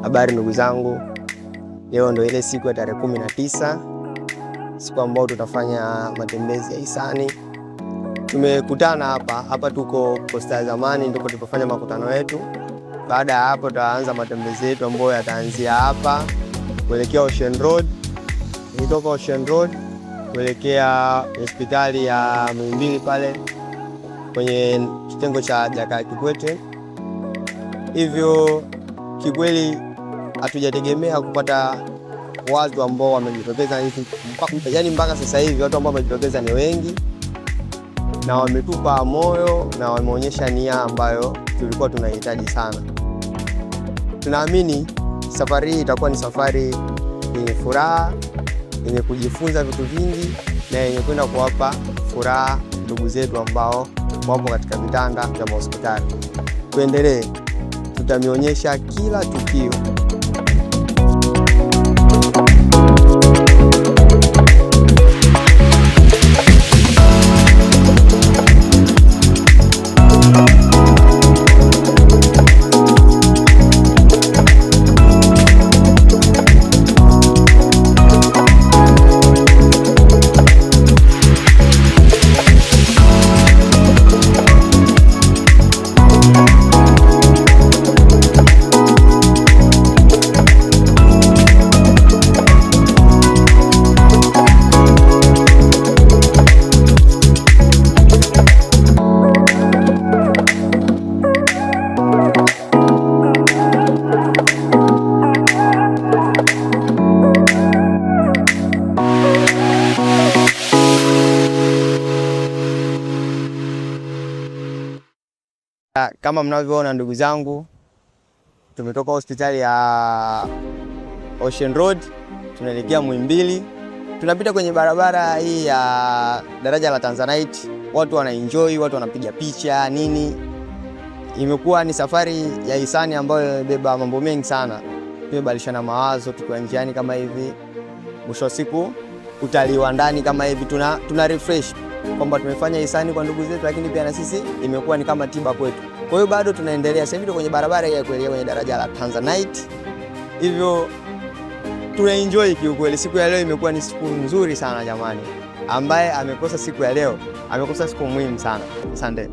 Habari ndugu zangu, leo ndo ile siku ya tarehe 19, siku ambayo tutafanya matembezi ya hisani. Tumekutana hapa tuko Posta ya Zamani, ndiko tulipofanya makutano yetu. Baada ya hapo tutaanza matembezi yetu ambayo yataanzia hapa kuelekea Ocean Road. Kutoka Ocean Road kuelekea hospitali ya Muhimbili pale kwenye kitengo cha Jakaya Kikwete. Hivyo kikweli hatujategemea kupata watu ambao wamejitokeza yani mpaka sasa hivi watu ambao wamejitokeza ni wengi na wametupa moyo na wameonyesha nia ambayo tulikuwa tunahitaji sana. Tunaamini safari hii itakuwa ni safari yenye furaha, yenye kujifunza vitu vingi na yenye kwenda kuwapa furaha ndugu zetu ambao wapo katika vitanda vya hospitali. Tuendelee, tutamionyesha kila tukio. Kama mnavyoona ndugu zangu, tumetoka hospitali ya Ocean Road tunaelekea Muhimbili. Tunapita kwenye barabara hii ya daraja la Tanzanite, watu wanaenjoy, watu wanapiga picha nini. Imekuwa ni safari ya hisani ambayo imebeba mambo mengi sana. Tumebadilishana mawazo tukiwa njiani kama hivi. Mwisho wa siku utalii wa ndani kama hivi tuna refresh kwamba tumefanya hisani kwa ndugu zetu, lakini pia na sisi imekuwa ni kama tiba kwetu. Kwa hiyo bado tunaendelea. Sasa hivi kwenye barabara ya kuelekea kwenye daraja la Tanzanite. Hivyo tunaenjoy kiukweli. Siku ya leo imekuwa ni siku nzuri sana jamani. Ambaye amekosa siku ya leo, amekosa siku muhimu sana. Asante.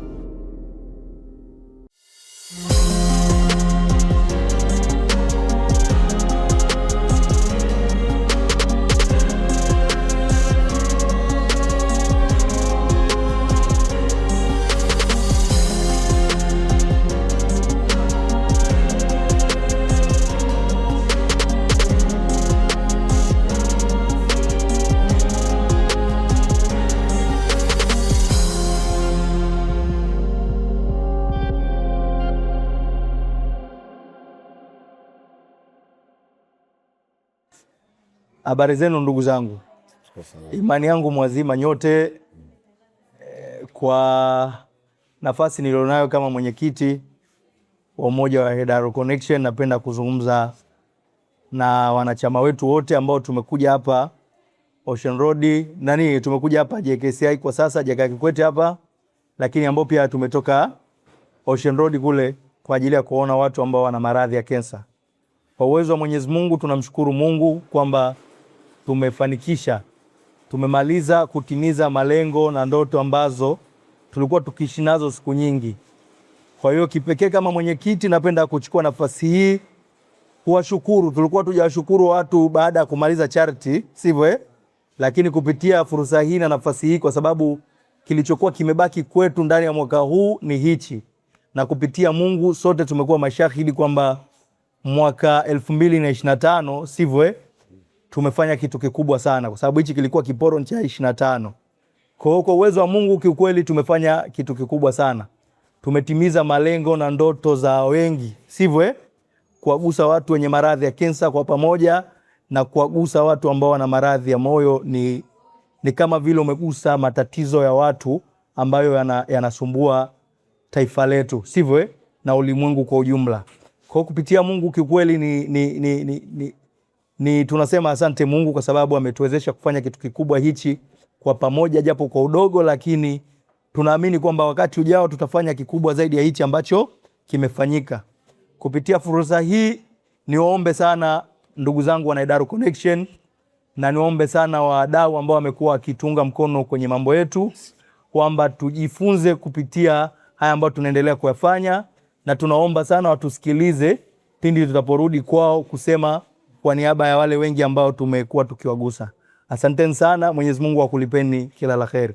Habari zenu ndugu zangu. Imani yangu mwazima nyote. Kwa nafasi nilionayo kama mwenyekiti wa umoja wa Hedaru Connection, napenda kuzungumza na wanachama wetu wote ambao tumekuja hapa Ocean Road. Tumekuja hapa JKCI kwa sasa, Jakaya Kikwete hapa, lakini ambao pia tumetoka Ocean Road kule kwa ajili ya kuona watu ambao wana maradhi ya kansa. Kwa uwezo wa Mwenyezi Mungu tunamshukuru Mungu kwamba tumefanikisha, tumemaliza kutimiza malengo na ndoto ambazo tulikuwa tukiishi nazo siku nyingi. Kwa hiyo kipekee kama mwenyekiti napenda kuchukua nafasi hii kuwashukuru. Tulikuwa tujashukuru watu baada ya kumaliza charity, sivyo? Lakini kupitia fursa hii na nafasi hii, kwa sababu kilichokuwa kimebaki kwetu ndani ya mwaka huu ni hichi, na kupitia Mungu sote tumekuwa mashahidi kwamba mwaka 2025 sivyo, tumefanya kitu kikubwa sana, kwa sababu hichi kilikuwa kiporo cha 25. Kwa uwezo wa Mungu kiukweli tumefanya kitu kikubwa sana. Tumetimiza malengo na ndoto za wengi, sivyo? Kuwagusa watu wenye maradhi ya kansa kwa pamoja na kuwagusa watu ambao wana maradhi ya moyo ni kama vile umegusa matatizo ya watu ambayo yanasumbua taifa letu, sivyo? Na ulimwengu kwa ujumla. Kwa kupitia Mungu kiukweli ni tunasema asante Mungu, kwa sababu ametuwezesha kufanya kitu kikubwa hichi kwa pamoja, japo kwa udogo, lakini tunaamini kwamba wakati ujao tutafanya kikubwa zaidi ya hichi ambacho kimefanyika. Kupitia fursa hii niwaombe sana ndugu zangu wa Hedaru Connection, na niwaombe sana wadau ambao wamekuwa wakitunga mkono kwenye mambo yetu, kwamba tujifunze kupitia haya ambayo tunaendelea kuyafanya, na tunaomba sana watusikilize pindi tutaporudi kwao kusema kwa niaba ya wale wengi ambao tumekuwa tukiwagusa. Asanteni sana, Mwenyezi Mungu akulipeni kila la kheri.